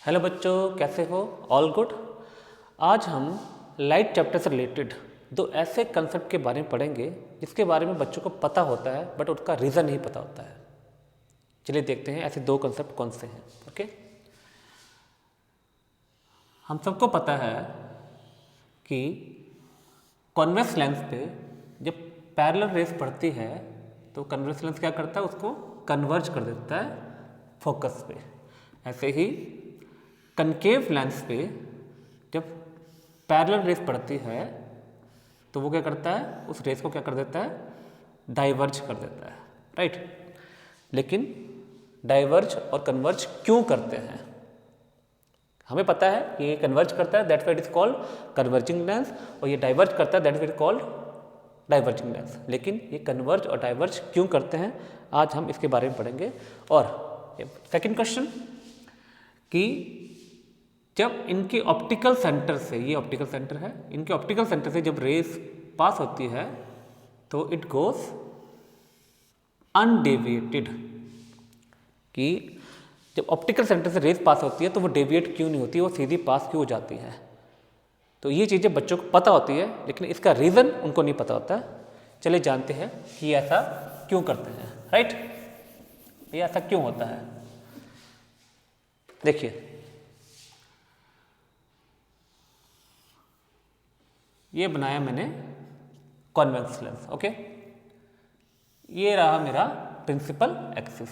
Hello बच्चों, कैसे हो? All good. आज हम लाइट चैप्टर से रिलेटेड दो ऐसे कंसेप्ट के बारे में पढ़ेंगे जिसके बारे में बच्चों को पता होता है बट उसका रीज़न नहीं पता होता है। चलिए देखते हैं ऐसे दो कंसेप्ट कौन से हैं। ओके, हम सबको पता है कि कॉन्वेक्स लेंस पे जब पैरेलल रेस पड़ती है तो कन्वेक्स लेंस क्या करता है, उसको कन्वर्ज कर देता है फोकस पे। ऐसे ही कनकेव लेंस पे जब पैरेलल रेस पड़ती है तो वो क्या करता है, उस रेस को क्या कर देता है, डाइवर्ज कर देता है, राइट। लेकिन डाइवर्ज और कन्वर्ज क्यों करते हैं? हमें पता है कि ये कन्वर्ज करता है, that's why it is called converging lens, और ये डाइवर्ज करता है, that's why it is called diverging lens. लेकिन ये कन्वर्ज और डाइवर्ज क्यों करते हैं, आज हम इसके बारे में पढ़ेंगे। और सेकंड क्वेश्चन कि जब इनके ऑप्टिकल सेंटर से, ये ऑप्टिकल सेंटर है, इनके ऑप्टिकल सेंटर से जब रेस पास होती है तो इट गोज अनडेविएटेड। कि जब ऑप्टिकल सेंटर से रेस पास होती है तो वो डेविएट क्यों नहीं होती, वो सीधी पास क्यों हो जाती है। तो ये चीज़ें बच्चों को पता होती है लेकिन इसका रीज़न उनको नहीं पता होता। चलिए जानते हैं कि ऐसा क्यों करते हैं, राइट। ये ऐसा क्यों होता है, देखिए ये बनाया मैंने कॉन्वेक्स लेंस। ओके, ये रहा मेरा प्रिंसिपल एक्सिस,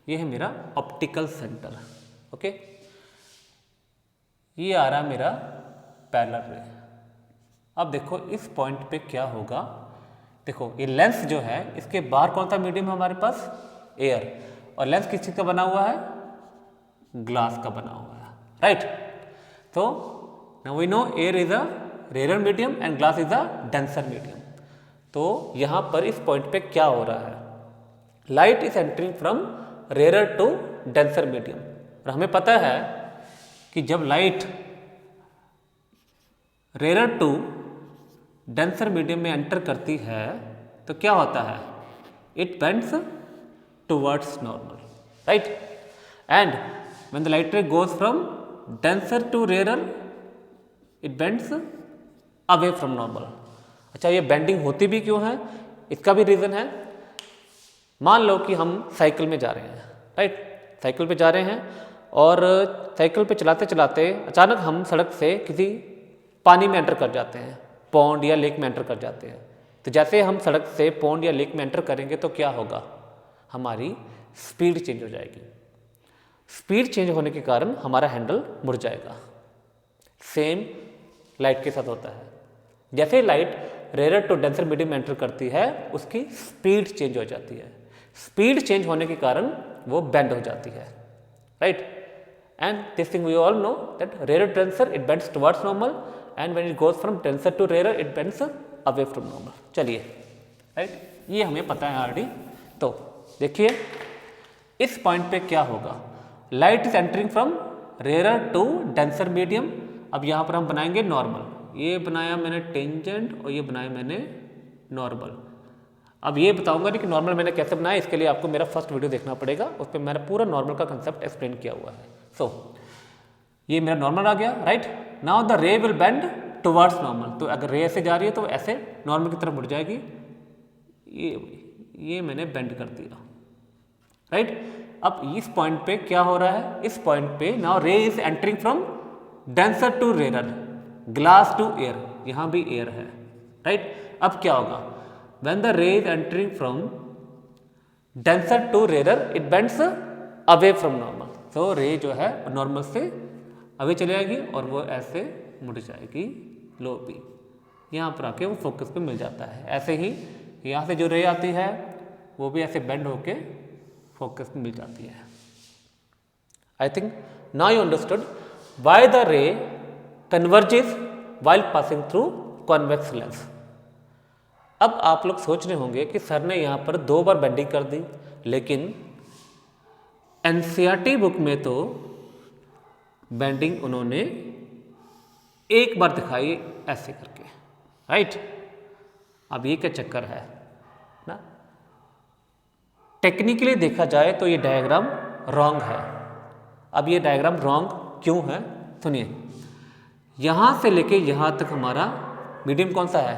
ये है मेरा ऑप्टिकल सेंटर। ओके, ये आ रहा मेरा पैरेलल रे। अब देखो इस पॉइंट पे क्या होगा, देखो ये लेंस जो है इसके बाहर कौन सा मीडियम है हमारे पास, एयर, और लेंस किस चीज़ का बना हुआ है, ग्लास का बना हुआ है, राइट। तो now we know air is a rare medium and glass is a denser medium. तो यहाँ पर इस पॉइंट पे क्या हो रहा है, light is entering from rare to denser medium. और हमें पता है कि जब light rare to denser medium में एंटर करती है तो क्या होता है, it bends towards normal, right. And when the light ray goes from denser to rare it bends away from normal. अच्छा, ये बेंडिंग होती भी क्यों है, इसका भी रीज़न है। मान लो कि हम साइकिल में जा रहे हैं, राइट, साइकिल पे जा रहे हैं और साइकिल पे चलाते चलाते अचानक हम सड़क से किसी पानी में एंटर कर जाते हैं, पॉन्ड या लेक में एंटर कर जाते हैं। तो जैसे हम सड़क से पॉन्ड या लेक में एंटर करेंगे तो क्या होगा, हमारी स्पीड चेंज हो जाएगी। स्पीड चेंज होने के कारण हमारा हैंडल मुड़ जाएगा। सेम लाइट के साथ होता है, जैसे light rare to denser medium में एंटर करती है उसकी स्पीड चेंज हो जाती है। स्पीड चेंज होने के कारण वो बेंड हो जाती है, right. And this thing we all know that rare denser it bends towards normal and when it goes from denser to rare it bends away from normal. चलिए, राइट, ये हमें पता है ऑलरेडी। तो देखिए इस पॉइंट पे क्या होगा, light is entering from rare to denser medium. अब यहाँ पर हम बनाएंगे नॉर्मल, ये बनाया मैंने टेंजेंट और ये बनाया मैंने नॉर्मल। अब ये बताऊंगा नहीं कि नॉर्मल मैंने कैसे बनाया, इसके लिए आपको मेरा फर्स्ट वीडियो देखना पड़ेगा, उस पर मैंने पूरा नॉर्मल का कंसेप्ट एक्सप्लेन किया हुआ है। सो ये मेरा नॉर्मल आ गया, राइट। नाउ द रे विल बेंड टुवर्ड्स नॉर्मल। तो अगर रे ऐसे जा रही है तो ऐसे नॉर्मल की तरफ मुड़ जाएगी। ये मैंने बेंड कर दिया, राइट। अब इस पॉइंट पे क्या हो रहा है, इस पॉइंट पे now ray is entering from denser to rare, glass to air, यहां भी एयर है, राइट। अब क्या होगा, when the ray is entering from denser to rare it bends away from normal. तो रे जो है नॉर्मल से अवे चले जाएगी और वो ऐसे मुड़ जाएगी लो पी, यहाँ पर आके वो फोकस पे मिल जाता है। ऐसे ही यहाँ से जो रे आती है वो भी ऐसे बेंड होके फोकस में मिल जाती है। आई think now you understood why the रे converges while passing through convex lens। अब आप लोग सोच रहे होंगे कि सर ने यहाँ पर 2 बार बेंडिंग कर दी, लेकिन एनसीईआरटी बुक में तो बेंडिंग उन्होंने एक बार दिखाई ऐसे करके, राइट। अब ये क्या चक्कर है ना, टेक्निकली देखा जाए तो ये डायग्राम रॉन्ग है। अब ये डायग्राम रॉन्ग क्यों है सुनिए, यहाँ से लेके यहाँ तक हमारा मीडियम कौन सा है,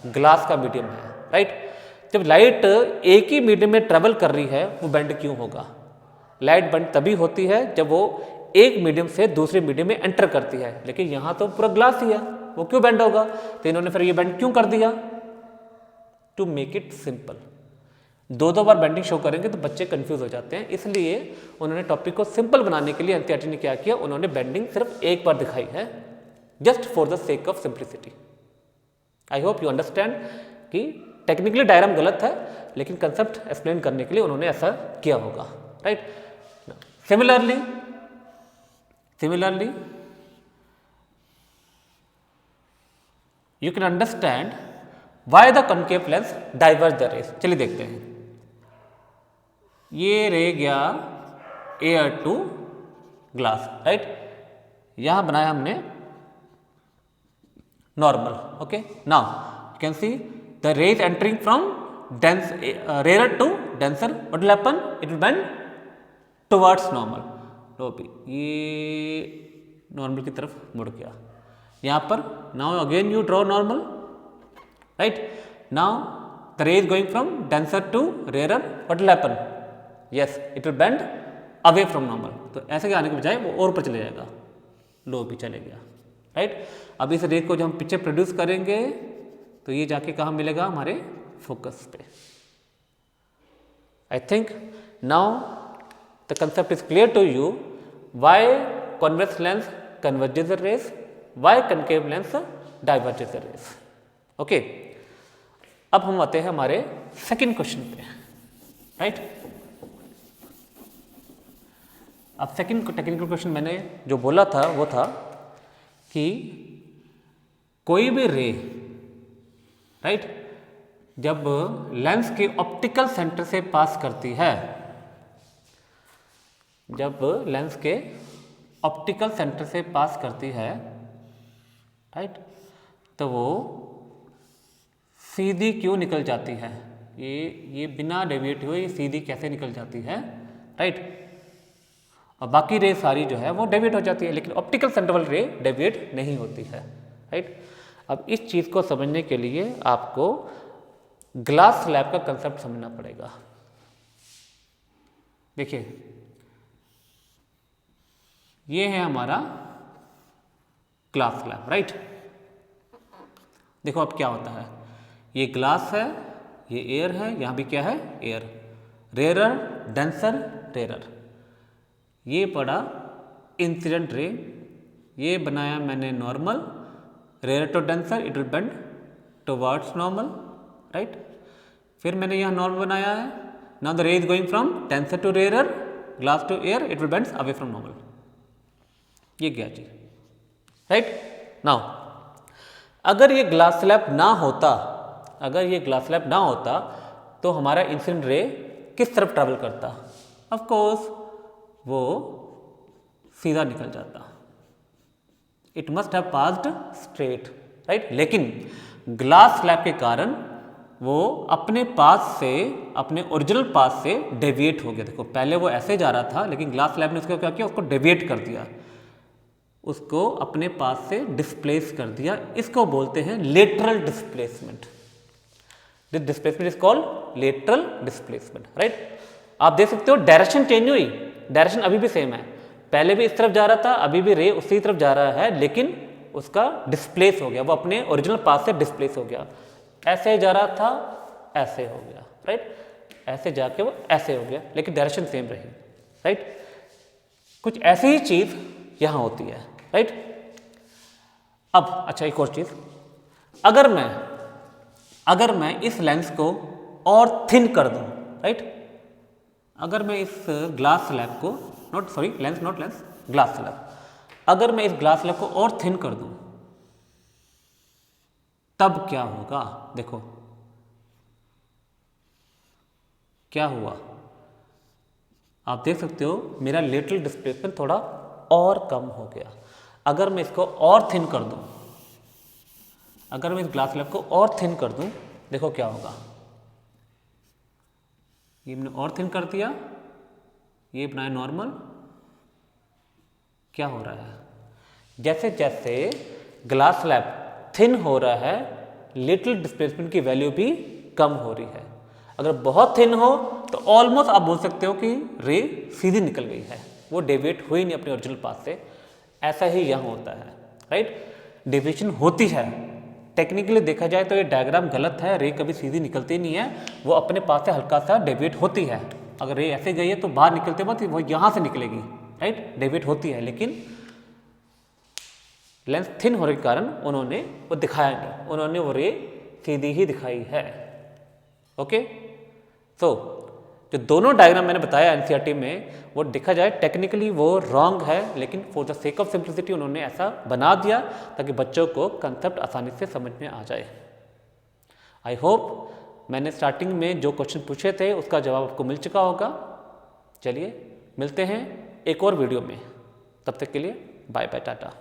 ग्लास का मीडियम है, राइट। जब लाइट एक ही मीडियम में ट्रेवल कर रही है वो बेंड क्यों होगा, लाइट बेंड तभी होती है जब वो एक मीडियम से दूसरे मीडियम में एंटर करती है, लेकिन यहाँ तो पूरा ग्लास ही है, वो क्यों बेंड होगा। तो इन्होंने फिर ये बेंड क्यों कर दिया, टू मेक इट सिंपल। दो बार बेंडिंग शो करेंगे तो बच्चे कंफ्यूज हो जाते हैं, इसलिए उन्होंने टॉपिक को सिंपल बनाने के लिए एनसीईआरटी ने क्या किया, उन्होंने बेंडिंग सिर्फ एक बार दिखाई है, just for the sake of simplicity. I hope you understand कि टेक्निकली डायग्राम गलत है, लेकिन कंसेप्ट एक्सप्लेन करने के लिए उन्होंने ऐसा किया होगा, right. Similarly you can understand why the concave lens diverge the rays. चलिए देखते हैं, ये रे गया एयर टू ग्लास, राइट। यहां बनाया हमने normal, okay. Now you can see the rays entering from dense rarer to denser, what will happen, it will bend towards normal। लो भी ये नॉर्मल की तरफ मुड़ गया, यहाँ पर now again you draw normal, right. Now the ray is going from denser to rare, what will happen, yes it will bend away from normal. तो ऐसे आने के बजाय वो और ऊपर चले जाएगा, लो भी चले गया, राइट। अब इस रे को जब हम पीछे प्रोड्यूस करेंगे तो ये जाके कहाँ मिलेगा, हमारे फोकस पे। I think now the concept is clear to you, why convex lens converges the rays, why concave lens diverges the rays, okay. अब हम आते हैं हमारे सेकंड क्वेश्चन पे, राइट। अब सेकंड टेक्निकल क्वेश्चन मैंने जो बोला था वो था कि कोई भी रे, राइट, जब लेंस के ऑप्टिकल सेंटर से पास करती है, जब लेंस के ऑप्टिकल सेंटर से पास करती है, राइट, तो वो सीधी क्यों निकल जाती है, ये बिना डेविएट हुए ये सीधी कैसे निकल जाती है, राइट। और बाकी रे सारी जो है वो डेविएट हो जाती है, लेकिन ऑप्टिकल सेंटर वाली रे डेविएट नहीं होती है, राइट। अब इस चीज़ को समझने के लिए आपको ग्लास स्लैब का कंसेप्ट समझना पड़ेगा। देखिए ये है हमारा ग्लास स्लैब, राइट। देखो अब क्या होता है, ये ग्लास है, ये एयर है, यहां भी क्या है, एयर, रेयर डेंसर रेयर, ये पड़ा इंसिडेंट रे, ये बनाया मैंने normal, rare to denser it will bend towards normal, right. फिर मैंने यहाँ नॉर्मल बनाया है, now the ray is going from denser to rare, glass to air, it will bends away from normal, ये गया जी, राइट। नाउ अगर ये glass slab ना होता, अगर ये ग्लास स्लैब ना होता तो हमारा इंसिडेंट रे किस तरफ ट्रैवल करता, ऑफ कोर्स वो सीधा निकल जाता, it must have passed straight, right. लेकिन ग्लास स्लैब के कारण वो अपने पास से, अपने ओरिजिनल पास से डेविएट हो गया। देखो पहले वो ऐसे जा रहा था, लेकिन ग्लास स्लैब ने उसको क्या किया, उसको डेविएट कर दिया, उसको अपने पास से डिस्प्लेस कर दिया। इसको बोलते हैं lateral displacement. This displacement is called lateral displacement, right. आप देख सकते हो डायरेक्शन चेंज हुई, डायरेक्शन अभी भी सेम है, पहले भी इस तरफ जा रहा था, अभी भी रे उसी तरफ जा रहा है, लेकिन उसका डिस्प्लेस हो गया, वो अपने ओरिजिनल पाथ से डिस्प्लेस हो गया। ऐसे जा रहा था, ऐसे हो गया, राइट, ऐसे जाके वो ऐसे हो गया, लेकिन डायरेक्शन सेम रही, राइट। कुछ ऐसी ही चीज यहां होती है, राइट। अब अच्छा एक और चीज, अगर मैं इस लेंस को और थिन कर दूं, राइट, अगर मैं इस ग्लास स्लैब को, नॉट लेंस, ग्लास स्लैब, अगर मैं इस ग्लास स्लैब को और थिन कर दूं तब क्या होगा, देखो क्या हुआ, आप देख सकते हो मेरा लेटरल डिस्प्लेसमेंट थोड़ा और कम हो गया। अगर मैं इसको और थिन कर दूं, अगर मैं इस ग्लास स्लैब को और थिन कर दूं, देखो क्या होगा, ये मैंने और थिन कर दिया, ये बनाया नॉर्मल, क्या हो रहा है? जैसे जैसे ग्लास स्लैब थिन हो रहा है, लिटिल डिस्प्लेसमेंट की वैल्यू भी कम हो रही है। अगर बहुत थिन हो तो ऑलमोस्ट आप बोल सकते हो कि रे सीधी निकल गई है, वो डेविएट हुई नहीं अपने ओरिजिनल पाथ से। ऐसा ही यहाँ होता है, राइट। डेविएशन होती है, टेक्निकली देखा जाए तो ये डायग्राम गलत है, रे कभी सीधी निकलती नहीं है, वो अपने पास से हल्का सा डेविएट होती है। अगर रे ऐसे गई है तो बाहर निकलते वक्त वो यहाँ से निकलेगी, राइट, डेविएट होती है, लेकिन लेंस थिन होने के कारण उन्होंने वो दिखाया नहीं, उन्होंने वो रे सीधी ही दिखाई है। ओके, तो जो दोनों डायग्राम मैंने बताया एनसीईआरटी में, वो देखा जाए टेक्निकली वो रॉन्ग है, लेकिन for the sake of simplicity उन्होंने ऐसा बना दिया ताकि बच्चों को कंसेप्ट आसानी से समझ में आ जाए। आई होप मैंने स्टार्टिंग में जो क्वेश्चन पूछे थे उसका जवाब आपको मिल चुका होगा। चलिए मिलते हैं एक और वीडियो में, तब तक के लिए बाय बाय, टाटा।